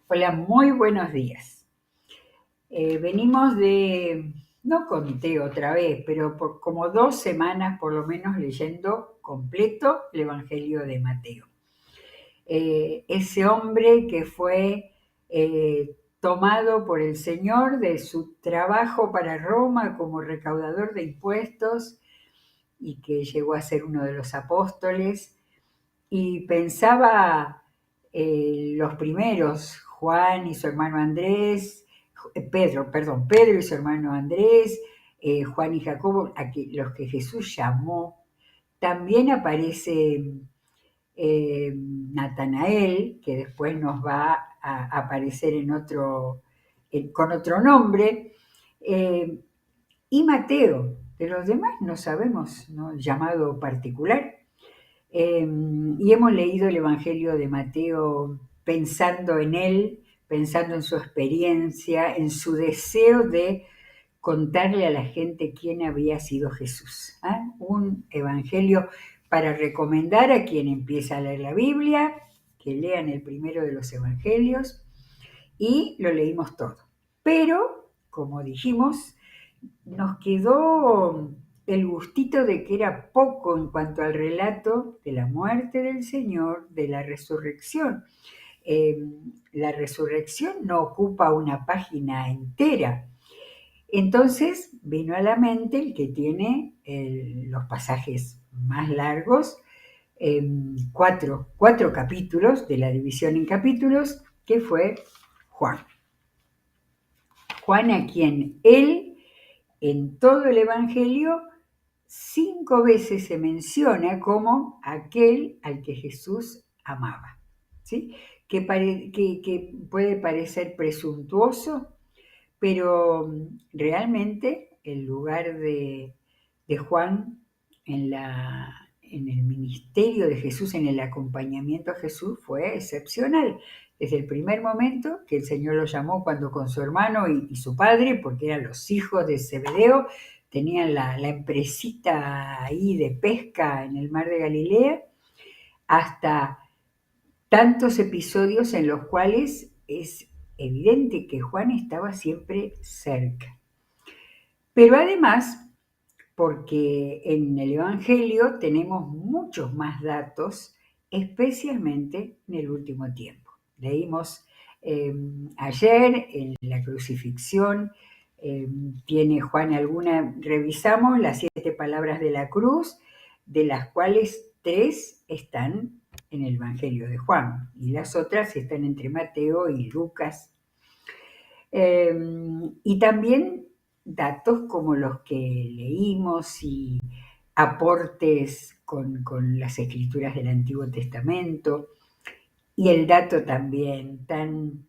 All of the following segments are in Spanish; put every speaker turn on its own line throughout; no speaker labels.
Hola, muy buenos días. Venimos de, no conté otra vez, pero por como 2 semanas por lo menos leyendo completo el Evangelio de Mateo. Ese hombre que fue tomado por el Señor de su trabajo para Roma como recaudador de impuestos y que llegó a ser uno de los apóstoles y pensaba los primeros, Juan y su hermano Andrés, Pedro y su hermano Andrés, Juan y Jacobo, los que Jesús llamó. También aparece Natanael, que después nos va a aparecer con otro nombre, eh, y Mateo. De los demás no sabemos, ¿no?, llamado particular. Y hemos leído el Evangelio de Mateo pensando en él, pensando en su experiencia, en su deseo de contarle a la gente quién había sido Jesús. Un Evangelio para recomendar a quien empieza a leer la Biblia, que lean el primero de los Evangelios, y lo leímos todo. Pero, como dijimos, nos quedó el gustito de que era poco en cuanto al relato de la muerte del Señor, de la resurrección. Eh, la resurrección no ocupa una página entera. Entonces vino a la mente el que tiene los pasajes más largos, cuatro capítulos de la división en capítulos, que fue Juan. Juan, a quien él en todo el Evangelio 5 veces se menciona como aquel al que Jesús amaba, ¿sí? Que puede parecer presuntuoso, pero realmente el lugar de Juan en el ministerio de Jesús, en el acompañamiento a Jesús, fue excepcional. Desde el primer momento que el Señor lo llamó cuando con su hermano y su padre, porque eran los hijos de Zebedeo, tenían la empresita ahí de pesca en el mar de Galilea, hasta tantos episodios en los cuales es evidente que Juan estaba siempre cerca. Pero además, porque en el Evangelio tenemos muchos más datos, especialmente en el último tiempo. Leímos ayer en la crucifixión, tiene Juan revisamos las 7 palabras de la cruz, de las cuales 3 están en el Evangelio de Juan y las otras están entre Mateo y Lucas. Y también datos como los que leímos y aportes con las escrituras del Antiguo Testamento, y el dato también tan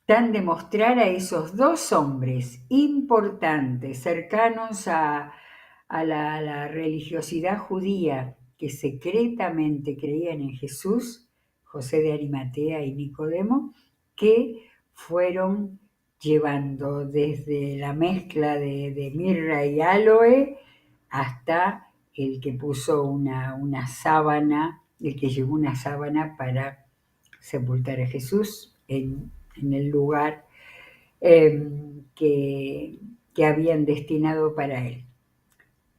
de mostrar a esos 2 hombres importantes, cercanos a la religiosidad judía, que secretamente creían en Jesús, José de Arimatea y Nicodemo, que fueron llevando desde la mezcla de mirra y aloe hasta el que puso una sábana, el que llevó una sábana para sepultar a Jesús en el lugar que habían destinado para él.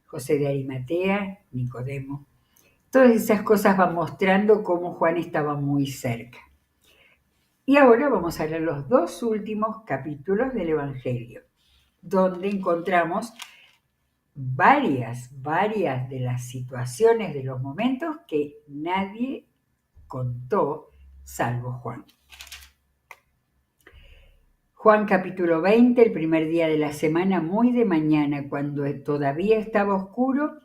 José de Arimatea, Nicodemo. Todas esas cosas van mostrando cómo Juan estaba muy cerca. Y ahora vamos a leer los 2 últimos capítulos del Evangelio, donde encontramos varias de las situaciones, de los momentos que nadie contó salvo Juan. Juan capítulo 20, el primer día de la semana, muy de mañana, cuando todavía estaba oscuro,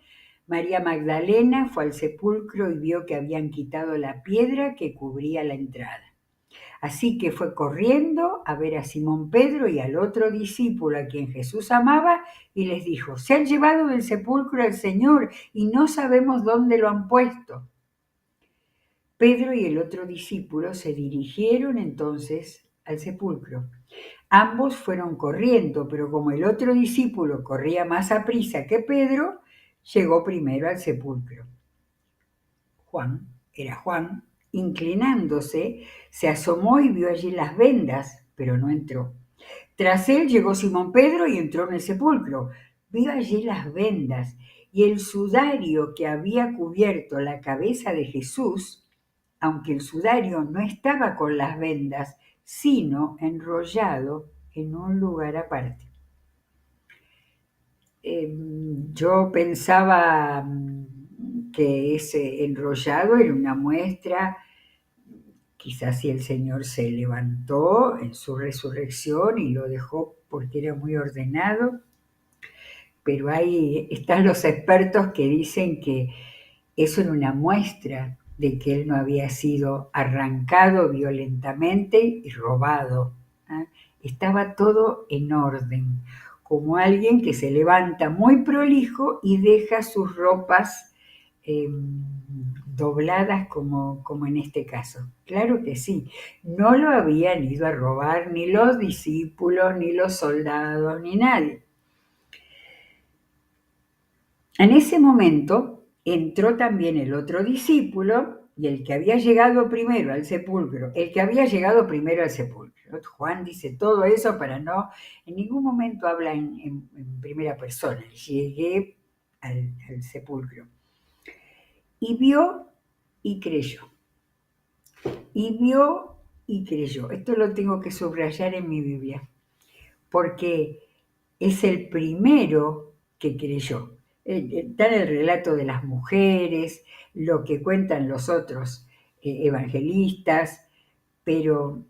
María Magdalena fue al sepulcro y vio que habían quitado la piedra que cubría la entrada. Así que fue corriendo a ver a Simón Pedro y al otro discípulo a quien Jesús amaba y les dijo: se han llevado del sepulcro al Señor y no sabemos dónde lo han puesto. Pedro y el otro discípulo se dirigieron entonces al sepulcro. Ambos fueron corriendo, pero como el otro discípulo corría más aprisa que Pedro, llegó primero al sepulcro. Juan Inclinándose, se asomó y vio allí las vendas, pero no entró. Tras él llegó Simón Pedro y entró en el sepulcro. Vio allí las vendas y el sudario que había cubierto la cabeza de Jesús, aunque el sudario no estaba con las vendas, sino enrollado en un lugar aparte. Yo pensaba que ese enrollado era una muestra. Quizás si el Señor se levantó en su resurrección y lo dejó porque era muy ordenado, pero ahí están los expertos que dicen que eso era una muestra de que él no había sido arrancado violentamente y robado. ¿Ah? Estaba todo en orden, como alguien que se levanta muy prolijo y deja sus ropas dobladas como en este caso. Claro que sí, no lo habían ido a robar ni los discípulos, ni los soldados, ni nadie. En ese momento entró también el otro discípulo y el que había llegado primero al sepulcro, Juan dice todo eso para no, en ningún momento habla en primera persona, llegué al sepulcro. Y vio y creyó. Y vio y creyó. Esto lo tengo que subrayar en mi Biblia, porque es el primero que creyó. Está en el relato de las mujeres, lo que cuentan los otros evangelistas, pero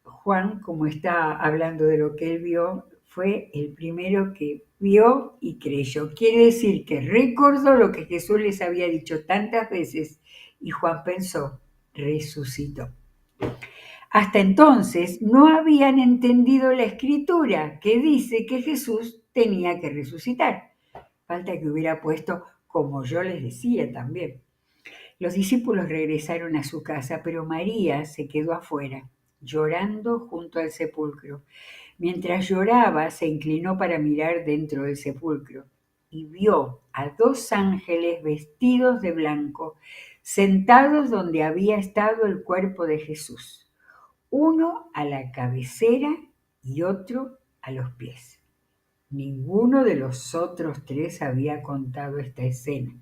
Juan, como está hablando de lo que él vio, fue el primero que vio y creyó. Quiere decir que recordó lo que Jesús les había dicho tantas veces y Juan pensó, resucitó. Hasta entonces no habían entendido la escritura que dice que Jesús tenía que resucitar. Falta que hubiera puesto como yo les decía también. Los discípulos regresaron a su casa, pero María se quedó afuera, llorando junto al sepulcro. Mientras lloraba, se inclinó para mirar dentro del sepulcro y vio a 2 ángeles vestidos de blanco, sentados donde había estado el cuerpo de Jesús, uno a la cabecera y otro a los pies. Ninguno de los otros 3 había contado esta escena.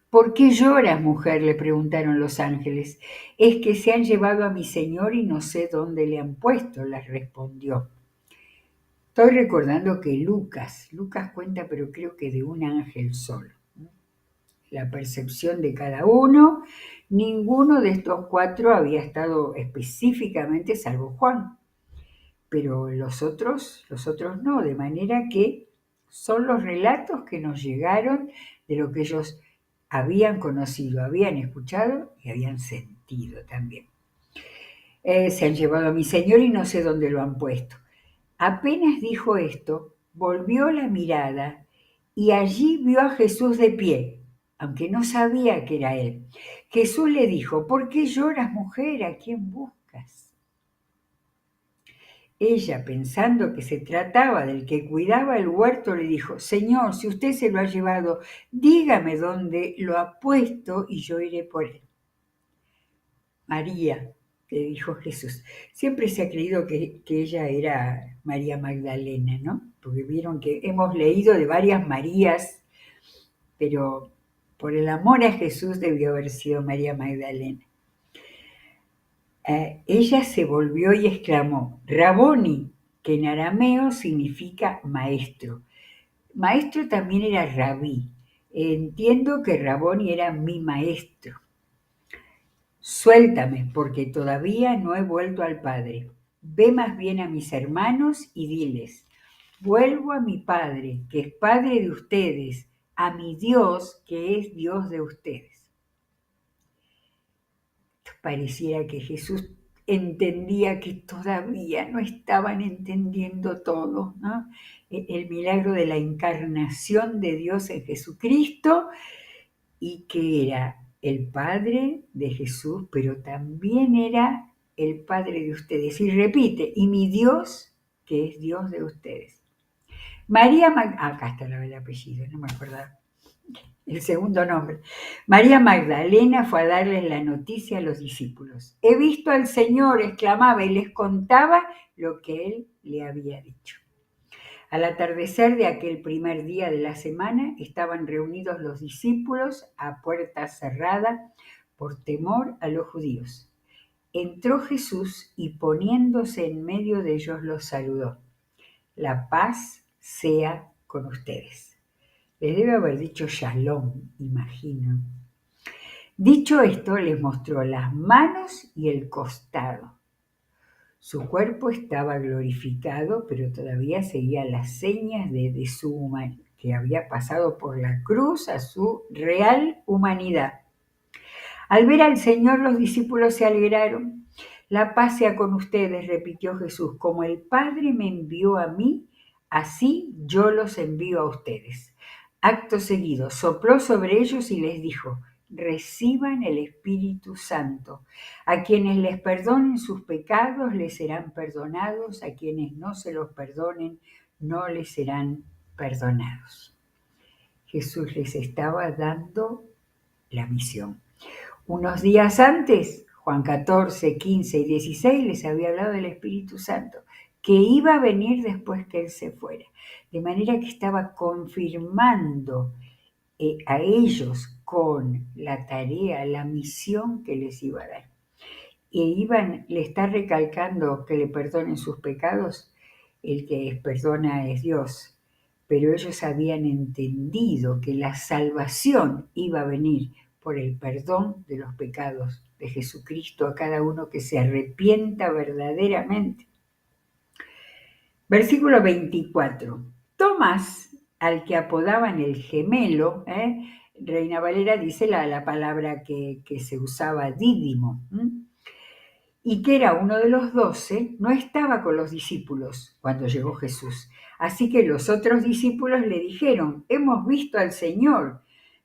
¿Por qué lloras, mujer?, le preguntaron los ángeles. Es que se han llevado a mi Señor y no sé dónde le han puesto, les respondió. Estoy recordando que Lucas cuenta, pero creo que de un ángel solo. La percepción de cada uno, ninguno de estos 4 había estado específicamente, salvo Juan, pero los otros no, de manera que son los relatos que nos llegaron de lo que ellos habían conocido, habían escuchado y habían sentido también. Se han llevado a mi Señor y no sé dónde lo han puesto. Apenas dijo esto, volvió la mirada y allí vio a Jesús de pie, aunque no sabía que era él. Jesús le dijo, ¿por qué lloras, mujer? ¿A quién buscas? Ella, pensando que se trataba del que cuidaba el huerto, le dijo, Señor, si usted se lo ha llevado, dígame dónde lo ha puesto y yo iré por él. María, le dijo Jesús. Siempre se ha creído que ella era María Magdalena, ¿no? Porque vieron que hemos leído de varias Marías, pero por el amor a Jesús debió haber sido María Magdalena. Ella se volvió y exclamó, Raboni, que en arameo significa maestro. Maestro también era rabí. Entiendo que Raboni era mi maestro. Suéltame, porque todavía no he vuelto al Padre. Ve más bien a mis hermanos y diles, vuelvo a mi Padre, que es Padre de ustedes, a mi Dios, que es Dios de ustedes. Pareciera que Jesús entendía que todavía no estaban entendiendo todo, ¿no? El milagro de la encarnación de Dios en Jesucristo y que era el Padre de Jesús, pero también era el Padre de ustedes. Y repite, y mi Dios, que es Dios de ustedes. Acá está el apellido, no me acordaba. el segundo nombre. María Magdalena fue a darles la noticia a los discípulos. He visto al Señor, exclamaba, y les contaba lo que él le había dicho. Al atardecer de aquel primer día de la semana, estaban reunidos los discípulos a puerta cerrada por temor a los judíos. Entró Jesús y poniéndose en medio de ellos los saludó. La paz sea con ustedes. Les debe haber dicho Shalom, imagino. Dicho esto, les mostró las manos y el costado. Su cuerpo estaba glorificado, pero todavía seguía las señas de su humanidad, que había pasado por la cruz a su real humanidad. Al ver al Señor, los discípulos se alegraron. La paz sea con ustedes, repitió Jesús. Como el Padre me envió a mí, así yo los envío a ustedes. Acto seguido, sopló sobre ellos y les dijo, reciban el Espíritu Santo. A quienes les perdonen sus pecados les serán perdonados, a quienes no se los perdonen no les serán perdonados. Jesús les estaba dando la misión. Unos días antes, Juan 14, 15 y 16 les había hablado del Espíritu Santo, que iba a venir después que Él se fuera. De manera que estaba confirmando a ellos con la tarea, la misión que les iba a dar. Le está recalcando que le perdonen sus pecados. El que perdona es Dios. Pero ellos habían entendido que la salvación iba a venir por el perdón de los pecados de Jesucristo a cada uno que se arrepienta verdaderamente. Versículo 24. Tomás, al que apodaban el gemelo, Reina Valera dice la palabra que se usaba dídimo, y que era uno de los 12, no estaba con los discípulos cuando llegó Jesús. Así que los otros discípulos le dijeron, hemos visto al Señor.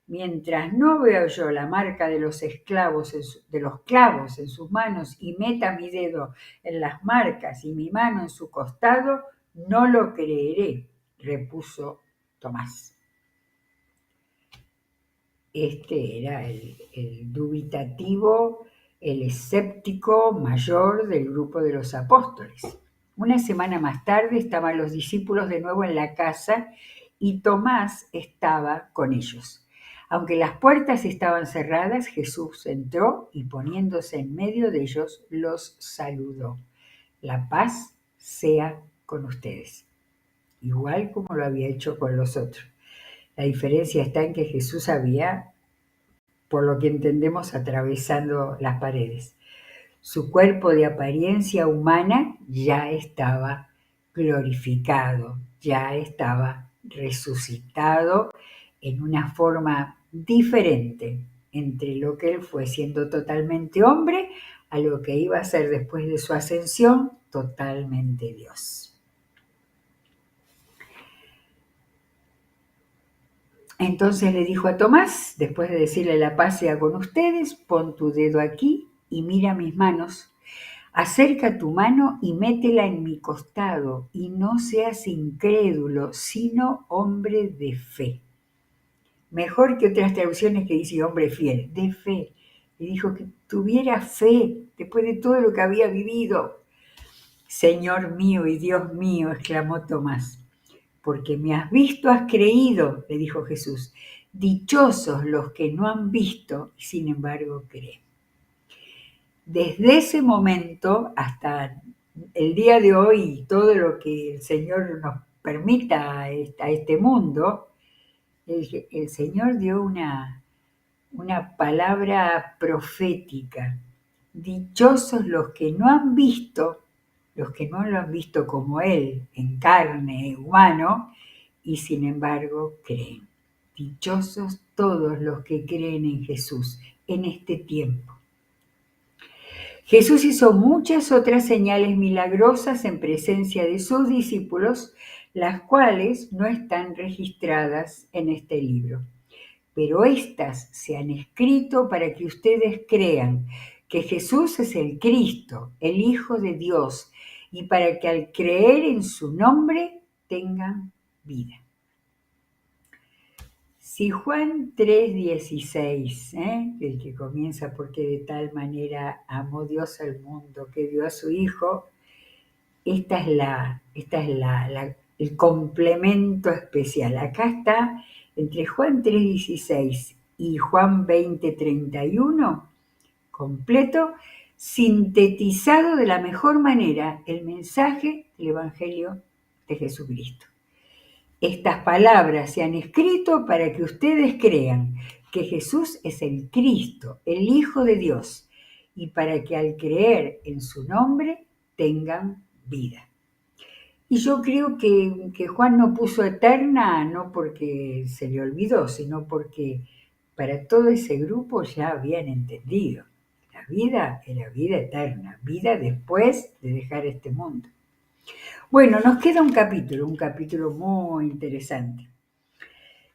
Mientras no veo yo la marca de los clavos en sus manos y meta mi dedo en las marcas y mi mano en su costado, no lo creeré, repuso Tomás. Este era el dubitativo, el escéptico mayor del grupo de los apóstoles. Una semana más tarde estaban los discípulos de nuevo en la casa y Tomás estaba con ellos. Aunque las puertas estaban cerradas, Jesús entró y poniéndose en medio de ellos, los saludó. La paz sea con ustedes. Igual como lo había hecho con los otros. La diferencia está en que Jesús había, por lo que entendemos, atravesando las paredes. Su cuerpo de apariencia humana ya estaba glorificado, ya estaba resucitado en una forma diferente entre lo que él fue siendo totalmente hombre a lo que iba a ser después de su ascensión totalmente Dios. Entonces le dijo a Tomás, después de decirle la paz sea con ustedes, pon tu dedo aquí y mira mis manos. Acerca tu mano y métela en mi costado, y no seas incrédulo, sino hombre de fe. Mejor que otras traducciones que dice hombre fiel, de fe. Le dijo que tuviera fe después de todo lo que había vivido. Señor mío y Dios mío, exclamó Tomás. Porque me has visto, has creído, le dijo Jesús. Dichosos los que no han visto y sin embargo creen. Desde ese momento hasta el día de hoy, todo lo que el Señor nos permita a este mundo, el Señor dio una palabra profética. Dichosos los que no han visto, los que no lo han visto como Él, en carne, humano, y sin embargo creen. Dichosos todos los que creen en Jesús en este tiempo. Jesús hizo muchas otras señales milagrosas en presencia de sus discípulos, las cuales no están registradas en este libro. Pero estas se han escrito para que ustedes crean que Jesús es el Cristo, el Hijo de Dios, y para que al creer en su nombre tengan vida. Si Juan 3:16, el que comienza porque de tal manera amó Dios al mundo que dio a su Hijo, el complemento especial. Acá está, entre Juan 3:16 y Juan 20:31, completo, sintetizado de la mejor manera el mensaje del Evangelio de Jesucristo. Estas palabras se han escrito para que ustedes crean que Jesús es el Cristo, el Hijo de Dios, y para que al creer en su nombre tengan vida. Y yo creo que Juan no puso eterna, no porque se le olvidó, sino porque para todo ese grupo ya habían entendido. La vida era vida eterna, vida después de dejar este mundo. Bueno, nos queda un capítulo muy interesante.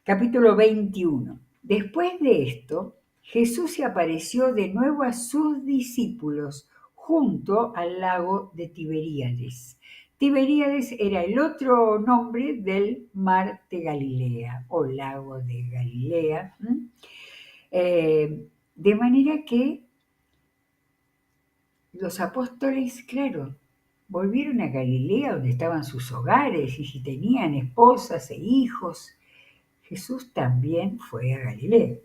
Capítulo 21. Después de esto, Jesús se apareció de nuevo a sus discípulos junto al lago de Tiberíades. Tiberíades era el otro nombre del mar de Galilea o lago de Galilea. De manera que los apóstoles, claro, volvieron a Galilea donde estaban sus hogares y si tenían esposas e hijos. Jesús también fue a Galilea.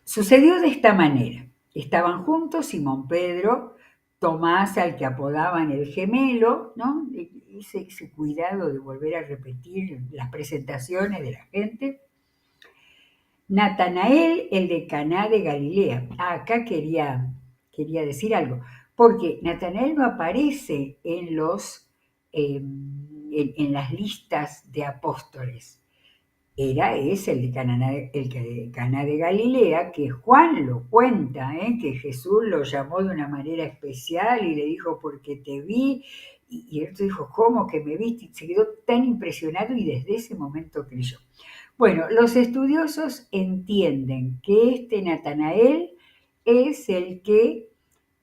Sucedió de esta manera. Estaban juntos Simón Pedro, Tomás, al que apodaban el gemelo, ¿no? Ese cuidado de volver a repetir las presentaciones de la gente. Natanael, el de Caná de Galilea. Acá quería decir algo, porque Natanael no aparece en las listas de apóstoles. Es el de Caná de Galilea, que Juan lo cuenta, que Jesús lo llamó de una manera especial y le dijo, porque te vi, y él dijo, ¿cómo que me viste? Y se quedó tan impresionado y desde ese momento creyó. Bueno, los estudiosos entienden que este Natanael es el que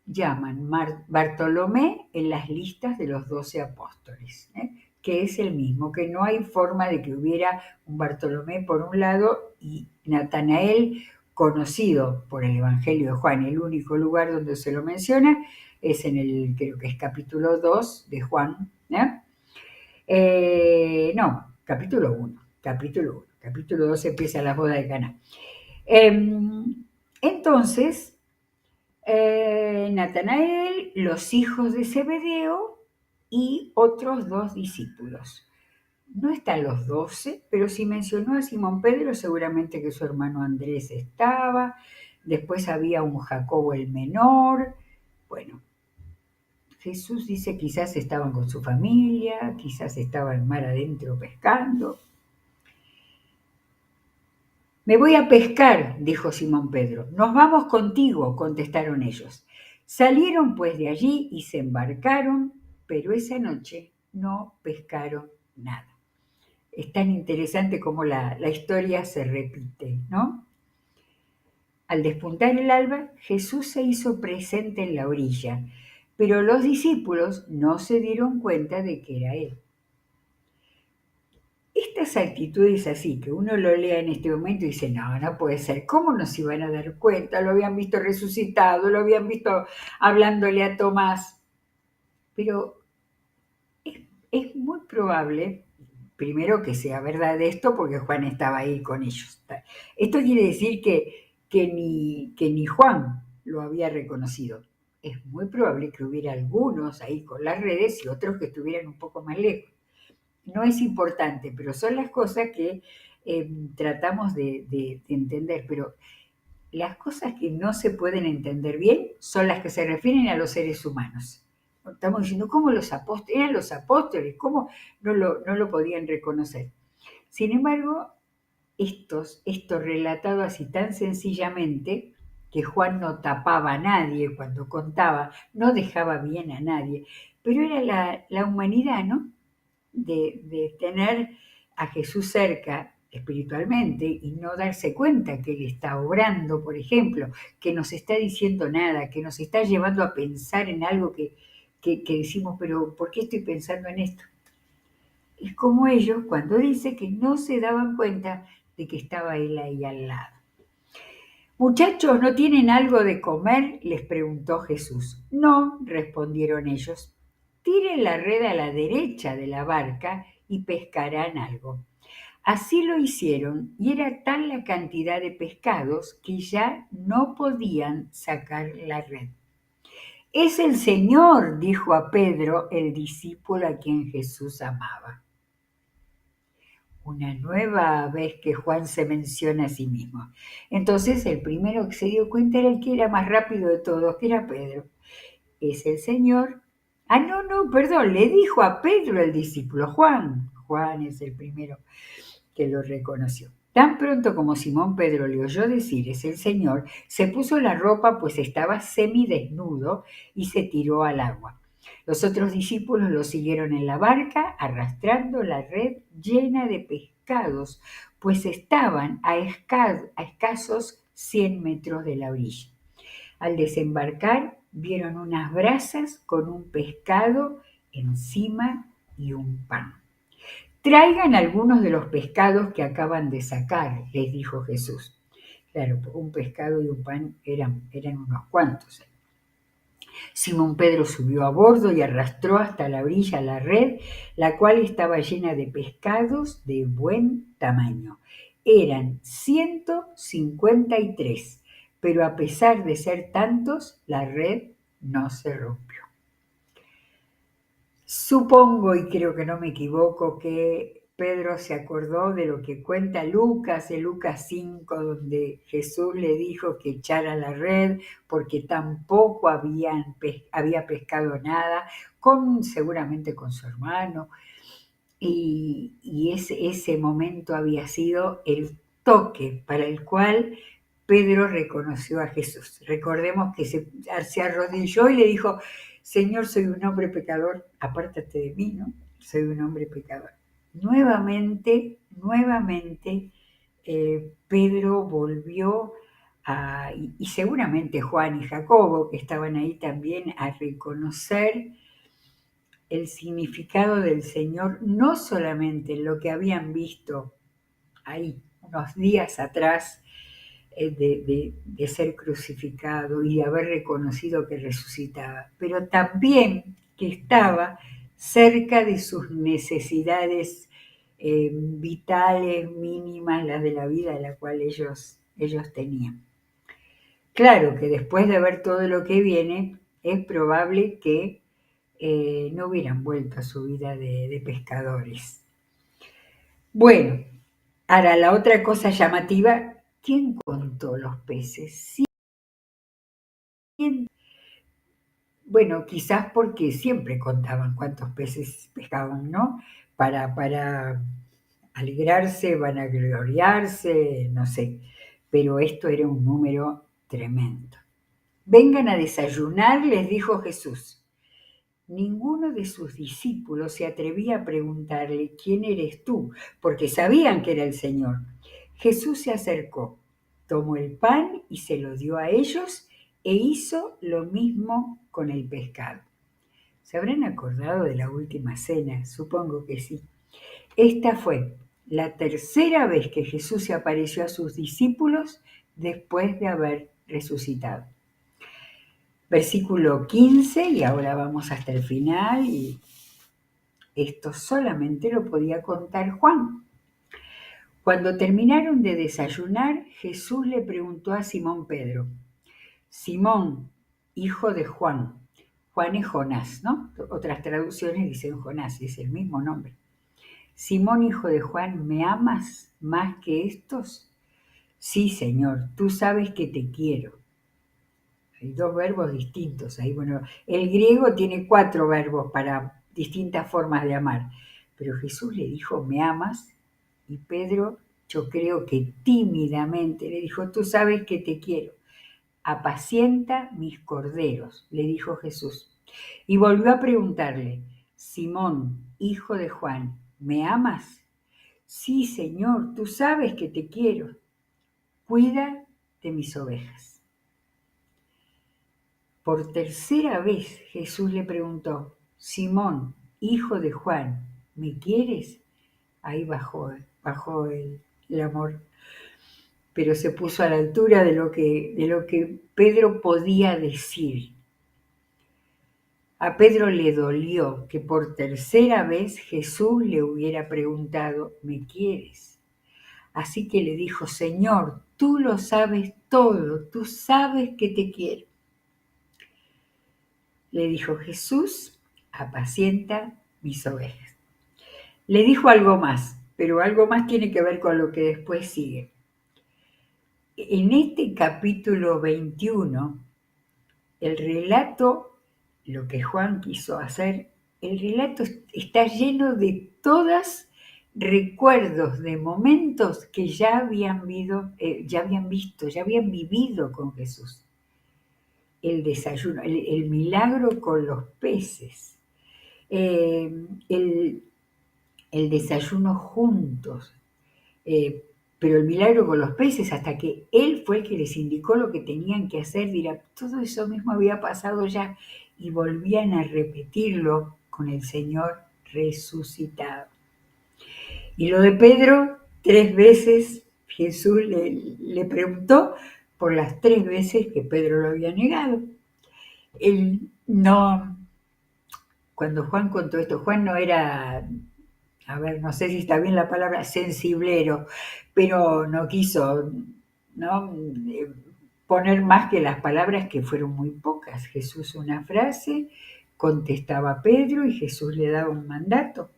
llaman Bartolomé en las listas de los 12 apóstoles, que es el mismo, que no hay forma de que hubiera un Bartolomé por un lado y Natanael, conocido por el Evangelio de Juan, el único lugar donde se lo menciona es creo que es capítulo 2 de Juan, no, capítulo 1, capítulo 2 empieza la boda de Caná. Entonces, Natanael, los hijos de Zebedeo y otros 2 discípulos. No están los 12, pero si mencionó a Simón Pedro, seguramente que su hermano Andrés estaba. Después había un Jacobo el menor. Bueno, Jesús dice quizás estaban con su familia, quizás estaban mar adentro pescando. Me voy a pescar, dijo Simón Pedro. Nos vamos contigo, contestaron ellos. Salieron pues de allí y se embarcaron, pero esa noche no pescaron nada. Es tan interesante como la historia se repite, ¿no? Al despuntar el alba, Jesús se hizo presente en la orilla, pero los discípulos no se dieron cuenta de que era Él. Estas actitudes así, que uno lo lea en este momento y dice, no, no puede ser, ¿cómo no se iban a dar cuenta? Lo habían visto resucitado, lo habían visto hablándole a Tomás. Pero es muy probable, primero, que sea verdad esto, porque Juan estaba ahí con ellos. Esto quiere decir que ni Juan lo había reconocido. Es muy probable que hubiera algunos ahí con las redes y otros que estuvieran un poco más lejos. No es importante, pero son las cosas que tratamos de entender. Pero las cosas que no se pueden entender bien son las que se refieren a los seres humanos. Estamos diciendo, ¿cómo los apóstoles? Eran los apóstoles, ¿cómo no lo podían reconocer? Sin embargo, esto relatado así tan sencillamente, que Juan no tapaba a nadie cuando contaba, no dejaba bien a nadie, pero era la humanidad, ¿no? De tener a Jesús cerca espiritualmente y no darse cuenta que Él está obrando, por ejemplo, que nos está diciendo nada, que nos está llevando a pensar en algo que decimos, pero ¿por qué estoy pensando en esto? Es como ellos cuando dice que no se daban cuenta de que estaba él ahí al lado. Muchachos, ¿no tienen algo de comer?, les preguntó Jesús. No, respondieron ellos. Tiren la red a la derecha de la barca y pescarán algo. Así lo hicieron, y era tal la cantidad de pescados que ya no podían sacar la red. Es el Señor, dijo a Pedro, el discípulo a quien Jesús amaba. Una nueva vez que Juan se menciona a sí mismo. Entonces el primero que se dio cuenta era el que era más rápido de todos, que era Pedro. Es el Señor. No, perdón, le dijo a Pedro el discípulo, Juan. Juan es el primero que lo reconoció. Tan pronto como Simón Pedro le oyó decir es el Señor, se puso la ropa, pues estaba semidesnudo, y se tiró al agua. Los otros discípulos lo siguieron en la barca, arrastrando la red llena de pescados, pues estaban a escasos 100 metros de la orilla. Al desembarcar, vieron unas brasas con un pescado encima y un pan. Traigan algunos de los pescados que acaban de sacar, les dijo Jesús. Claro, un pescado y un pan eran unos cuantos. Simón Pedro subió a bordo y arrastró hasta la orilla la red, la cual estaba llena de pescados de buen tamaño. Eran 153, pero a pesar de ser tantos, la red no se rompió. Supongo, y creo que no me equivoco, que Pedro se acordó de lo que cuenta Lucas, en Lucas 5, donde Jesús le dijo que echara la red porque tampoco había pescado nada, seguramente con su hermano, y ese momento había sido el toque para el cual Pedro reconoció a Jesús. Recordemos que se arrodilló y le dijo, Señor, soy un hombre pecador, apártate de mí, ¿no? Soy un hombre pecador. Nuevamente, Pedro volvió y seguramente Juan y Jacobo, que estaban ahí también, a reconocer el significado del Señor, no solamente en lo que habían visto ahí unos días atrás, de ser crucificado y de haber reconocido que resucitaba, pero también que estaba cerca de sus necesidades vitales, mínimas, las de la vida, de la cual ellos tenían. Claro que después de ver todo lo que viene, es probable que no hubieran vuelto a su vida de pescadores. Bueno, ahora la otra cosa llamativa, ¿quién contó los peces? ¿Quién? Bueno, quizás porque siempre contaban cuántos peces pescaban, ¿no? Para alegrarse, vanagloriarse, no sé, pero esto era un número tremendo. Vengan a desayunar, les dijo Jesús. Ninguno de sus discípulos se atrevía a preguntarle, ¿quién eres tú?, porque sabían que era el Señor. Jesús se acercó, tomó el pan y se lo dio a ellos e hizo lo mismo con el pescado. ¿Se habrán acordado de la última cena? Supongo que sí. Esta fue la tercera vez que Jesús se apareció a sus discípulos después de haber resucitado. Versículo 15, y ahora vamos hasta el final, y esto solamente lo podía contar Juan. Cuando terminaron de desayunar, Jesús le preguntó a Simón Pedro, Simón, hijo de Juan. Juan es Jonás, ¿no? Otras traducciones dicen Jonás, es el mismo nombre. Simón, hijo de Juan, ¿me amas más que estos? Sí, Señor, tú sabes que te quiero. Hay dos verbos distintos ahí. Bueno, el griego tiene 4 verbos para distintas formas de amar. Pero Jesús le dijo, ¿me amas? Y Pedro, yo creo que tímidamente le dijo, tú sabes que te quiero. Apacienta mis corderos, le dijo Jesús. Y volvió a preguntarle, Simón, hijo de Juan, ¿me amas? Sí, Señor, tú sabes que te quiero. Cuida de mis ovejas. Por tercera vez Jesús le preguntó, Simón, hijo de Juan, ¿me quieres? Ahí bajó el amor, pero se puso a la altura de lo que Pedro podía decir. A Pedro le dolió que por tercera vez Jesús le hubiera preguntado, ¿me quieres? Así que le dijo, Señor, tú lo sabes todo, tú sabes que te quiero. Le dijo Jesús, apacienta mis ovejas. Le dijo algo más, pero algo más tiene que ver con lo que después sigue. En este capítulo 21, el relato, lo que Juan quiso hacer, el relato está lleno de todos recuerdos de momentos que ya habían visto, ya habían vivido con Jesús. El desayuno, el milagro con los peces, el desayuno juntos, pero el milagro con los peces, hasta que él fue el que les indicó lo que tenían que hacer, dirá, todo eso mismo había pasado ya, y volvían a repetirlo con el Señor resucitado. Y lo de Pedro, 3 veces Jesús le preguntó por las 3 veces que Pedro lo había negado. Él no, cuando Juan contó esto, Juan no era, a ver, no sé si está bien la palabra, sensiblero, pero no quiso, ¿no? Poner más que las palabras, que fueron muy pocas. Jesús una frase, contestaba Pedro y Jesús le daba un mandato.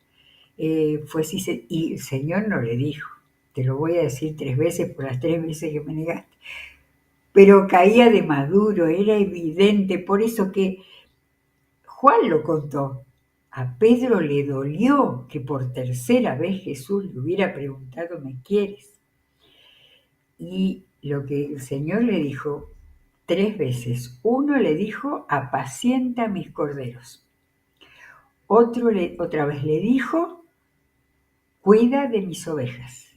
Fue así, y el Señor no le dijo, te lo voy a decir 3 veces por las 3 veces que me negaste. Pero caía de maduro, era evidente, por eso que Juan lo contó. A Pedro le dolió que por tercera vez Jesús le hubiera preguntado, ¿me quieres? Y lo que el Señor le dijo 3 veces. Uno le dijo, apacienta mis corderos. Otra vez le dijo, cuida de mis ovejas.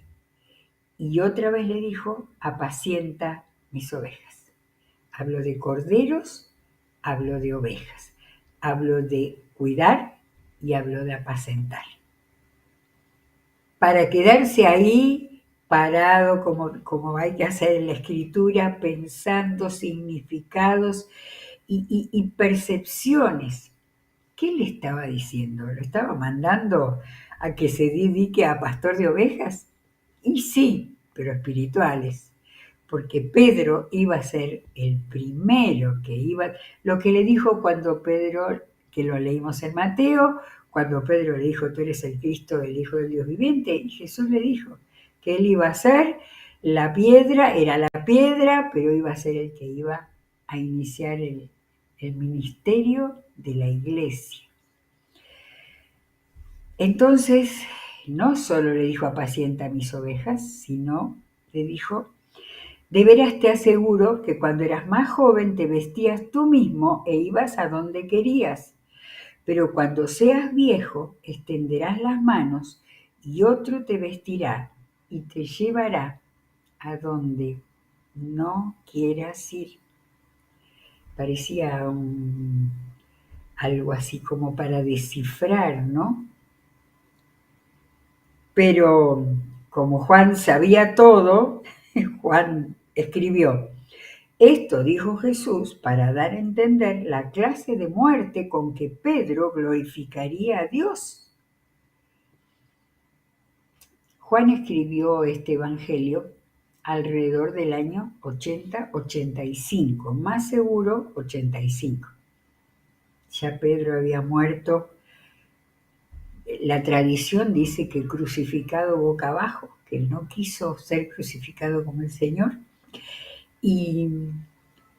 Y otra vez le dijo, apacienta mis ovejas. Habló de corderos, habló de ovejas. Habló de cuidar y habló de apacentar. Para quedarse ahí parado, como hay que hacer en la escritura, pensando significados y percepciones. ¿Qué le estaba diciendo? ¿Lo estaba mandando a que se dedique a pastor de ovejas? Y sí, pero espirituales, porque Pedro iba a ser el primero que iba, lo que le dijo cuando Pedro, que lo leímos en Mateo, cuando Pedro le dijo, tú eres el Cristo, el Hijo del Dios viviente, y Jesús le dijo que él iba a ser la piedra, era la piedra, pero iba a ser el que iba a iniciar el ministerio de la iglesia. Entonces, no solo le dijo apacienta mis ovejas, sino le dijo, de veras te aseguro que cuando eras más joven te vestías tú mismo e ibas a donde querías, pero cuando seas viejo extenderás las manos y otro te vestirá y te llevará a donde no quieras ir. Parecía algo así como para descifrar, ¿no? Pero como Juan sabía todo, Juan escribió, esto dijo Jesús para dar a entender la clase de muerte con que Pedro glorificaría a Dios. Juan escribió este evangelio alrededor del año 80-85, más seguro 85. Ya Pedro había muerto. La tradición dice que crucificado boca abajo, que él no quiso ser crucificado como el Señor. Y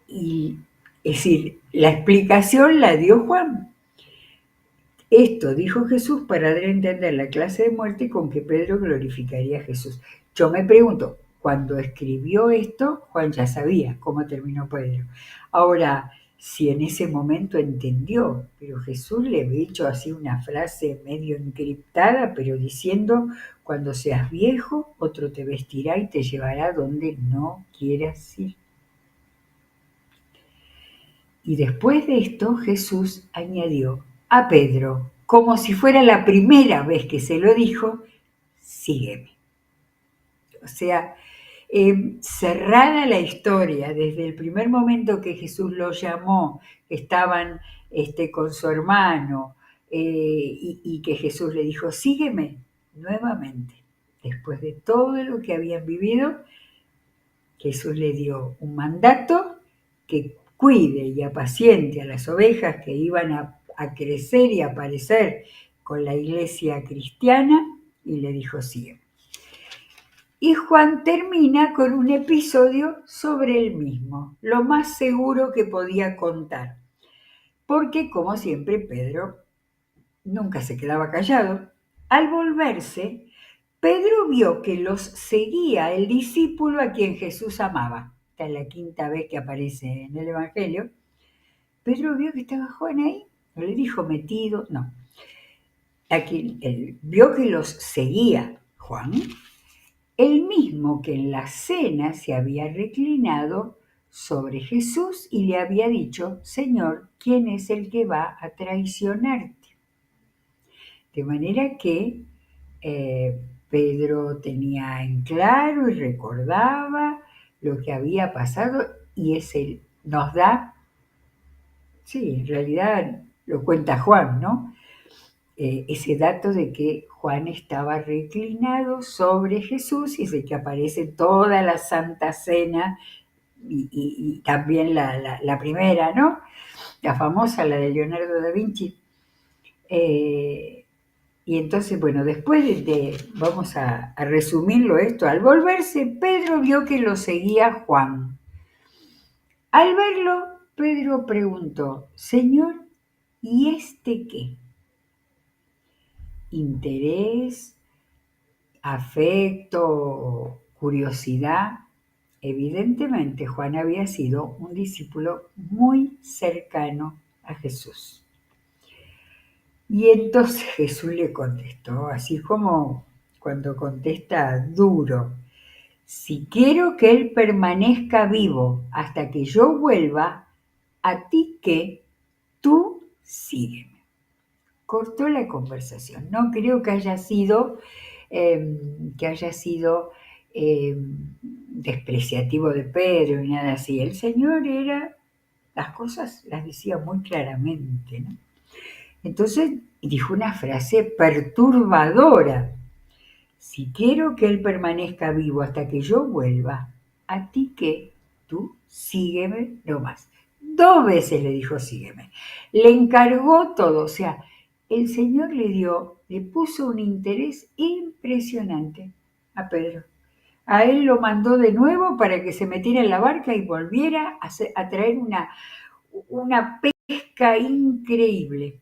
es decir, la explicación la dio Juan. Esto dijo Jesús para dar a entender la clase de muerte con que Pedro glorificaría a Jesús. Yo me pregunto, cuando escribió esto, Juan ya sabía cómo terminó Pedro. Ahora, si en ese momento entendió, pero Jesús le había dicho así una frase medio encriptada, pero diciendo, cuando seas viejo, otro te vestirá y te llevará donde no quieras ir. Y después de esto, Jesús añadió a Pedro, como si fuera la primera vez que se lo dijo, sígueme. O sea, cerrada la historia, desde el primer momento que Jesús los llamó, estaban con su hermano, y que Jesús le dijo, sígueme nuevamente. Después de todo lo que habían vivido, Jesús le dio un mandato que cuide y apaciente a las ovejas que iban a crecer y aparecer con la iglesia cristiana, y le dijo, sígueme. Y Juan termina con un episodio sobre él mismo, lo más seguro que podía contar, porque como siempre Pedro nunca se quedaba callado. Al volverse, Pedro vio que los seguía el discípulo a quien Jesús amaba. Esta es la quinta vez que aparece en el Evangelio. Pedro vio que estaba Juan ahí, no le dijo metido, no. Aquí él vio que los seguía Juan, el mismo que en la cena se había reclinado sobre Jesús y le había dicho, Señor, ¿quién es el que va a traicionarte? De manera que Pedro tenía en claro y recordaba lo que había pasado, y ese nos da, sí, en realidad lo cuenta Juan, ¿no? Ese dato de que Juan estaba reclinado sobre Jesús y de que aparece toda la Santa Cena y también la primera, ¿no? La famosa, la de Leonardo da Vinci. Y entonces, bueno, después vamos a resumirlo esto, al volverse, Pedro vio que lo seguía Juan. Al verlo, Pedro preguntó, Señor, ¿y este qué? Interés, afecto, curiosidad. Evidentemente, Juan había sido un discípulo muy cercano a Jesús. Y entonces Jesús le contestó, así como cuando contesta duro, si quiero que él permanezca vivo hasta que yo vuelva, a ti que tú sígueme. Cortó la conversación. No creo que haya sido despreciativo de Pedro ni nada así. El Señor las cosas las decía muy claramente, ¿no? Entonces dijo una frase perturbadora. Si quiero que él permanezca vivo hasta que yo vuelva, a ti que tú sígueme nomás. 2 veces le dijo sígueme. Le encargó todo, o sea, el Señor le puso un interés impresionante a Pedro. A él lo mandó de nuevo para que se metiera en la barca y volviera a traer una pesca increíble.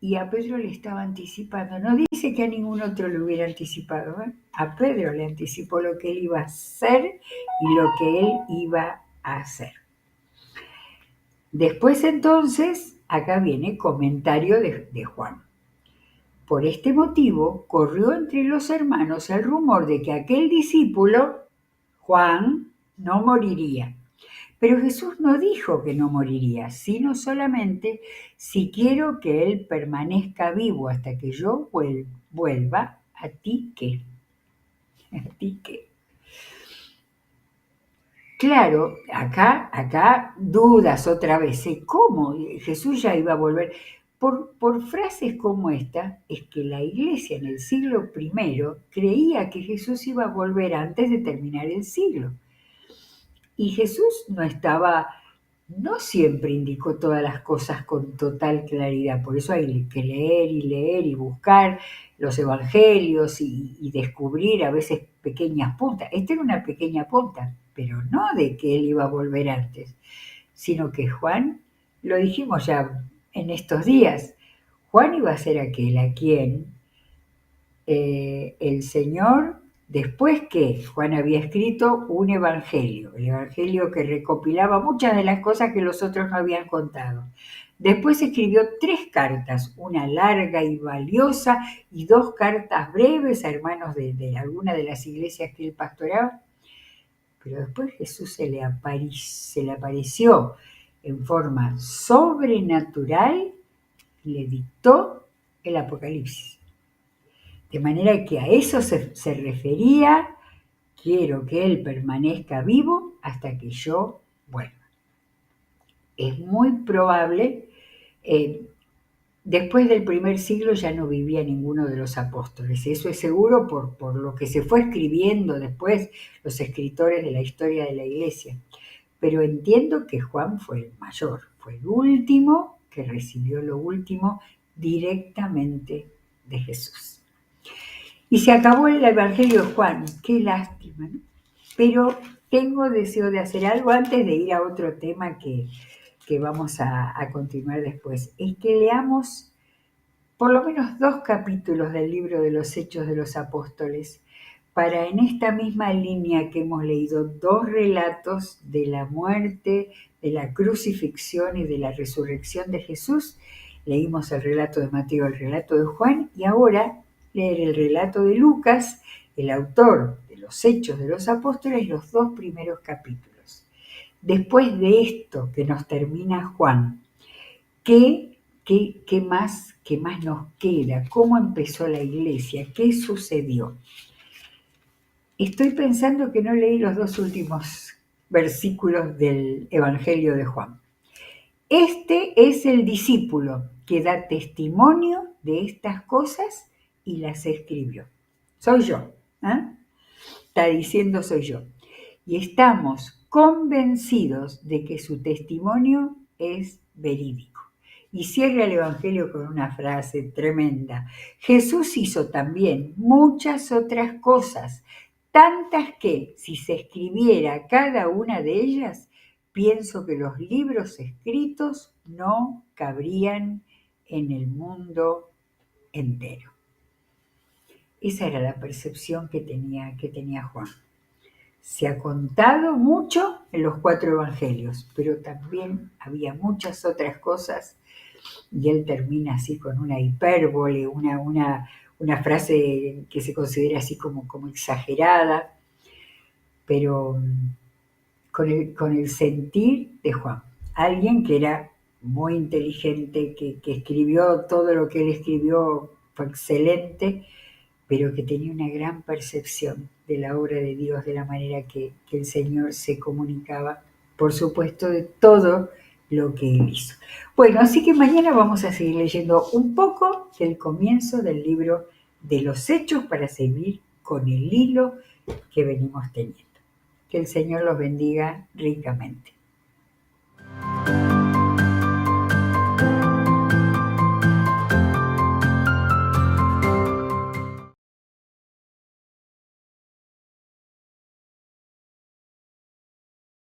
Y a Pedro le estaba anticipando, no dice que a ningún otro le hubiera anticipado, ¿eh? A Pedro le anticipó lo que él iba a hacer y lo que él iba a hacer. Después entonces, acá viene comentario de Juan. Por este motivo corrió entre los hermanos el rumor de que aquel discípulo, Juan, no moriría. Pero Jesús no dijo que no moriría, sino solamente si quiero que Él permanezca vivo hasta que yo vuelva, ¿a ti qué? ¿A ti qué? Claro, acá dudas otra vez. ¿Cómo? Jesús ya iba a volver. Por frases como esta, es que la iglesia en el siglo I creía que Jesús iba a volver antes de terminar el siglo. Y Jesús no siempre indicó todas las cosas con total claridad, por eso hay que leer y buscar los evangelios y descubrir a veces pequeñas puntas. Esta era una pequeña punta, pero no de que él iba a volver antes, sino que Juan, lo dijimos ya en estos días, Juan iba a ser aquel a quien el Señor, después que Juan había escrito un evangelio, el evangelio que recopilaba muchas de las cosas que los otros no habían contado. Después escribió 3 cartas, una larga y valiosa y 2 cartas breves a hermanos de alguna de las iglesias que él pastoraba. Pero después Jesús se le apareció en forma sobrenatural y le dictó el Apocalipsis. De manera que a eso se refería quiero que Él permanezca vivo hasta que yo vuelva. Es muy probable, después del primer siglo ya no vivía ninguno de los apóstoles, eso es seguro por lo que se fue escribiendo después los escritores de la historia de la iglesia. Pero entiendo que Juan fue el mayor, fue el último que recibió lo último directamente de Jesús. Y se acabó el Evangelio de Juan, qué lástima, ¿no? Pero tengo deseo de hacer algo antes de ir a otro tema que vamos a continuar después. Es que leamos por lo menos 2 capítulos del libro de los Hechos de los Apóstoles, para en esta misma línea que hemos leído 2 relatos de la muerte, de la crucifixión y de la resurrección de Jesús. Leímos el relato de Mateo, el relato de Juan, y ahora leer el relato de Lucas, el autor de los Hechos de los Apóstoles, los 2 primeros capítulos. Después de esto que nos termina Juan, ¿qué más nos queda? ¿Cómo empezó la iglesia? ¿Qué sucedió? Estoy pensando que no leí los 2 últimos versículos del Evangelio de Juan. Este es el discípulo que da testimonio de estas cosas y las escribió. Soy yo, ¿eh? Está diciendo soy yo. Y estamos convencidos de que su testimonio es verídico. Y cierra el Evangelio con una frase tremenda. Jesús hizo también muchas otras cosas, tantas que, si se escribiera cada una de ellas, pienso que los libros escritos no cabrían en el mundo entero. Esa era la percepción que tenía Juan. Se ha contado mucho en los 4 evangelios, pero también había muchas otras cosas, y él termina así con una hipérbole, una frase que se considera así como exagerada, pero con el sentir de Juan. Alguien que era muy inteligente, que escribió todo lo que él escribió, fue excelente, pero que tenía una gran percepción de la obra de Dios, de la manera que el Señor se comunicaba, por supuesto, de todo lo que Él hizo. Bueno, así que mañana vamos a seguir leyendo un poco del comienzo del libro de los Hechos para seguir con el hilo que venimos teniendo. Que el Señor los bendiga ricamente.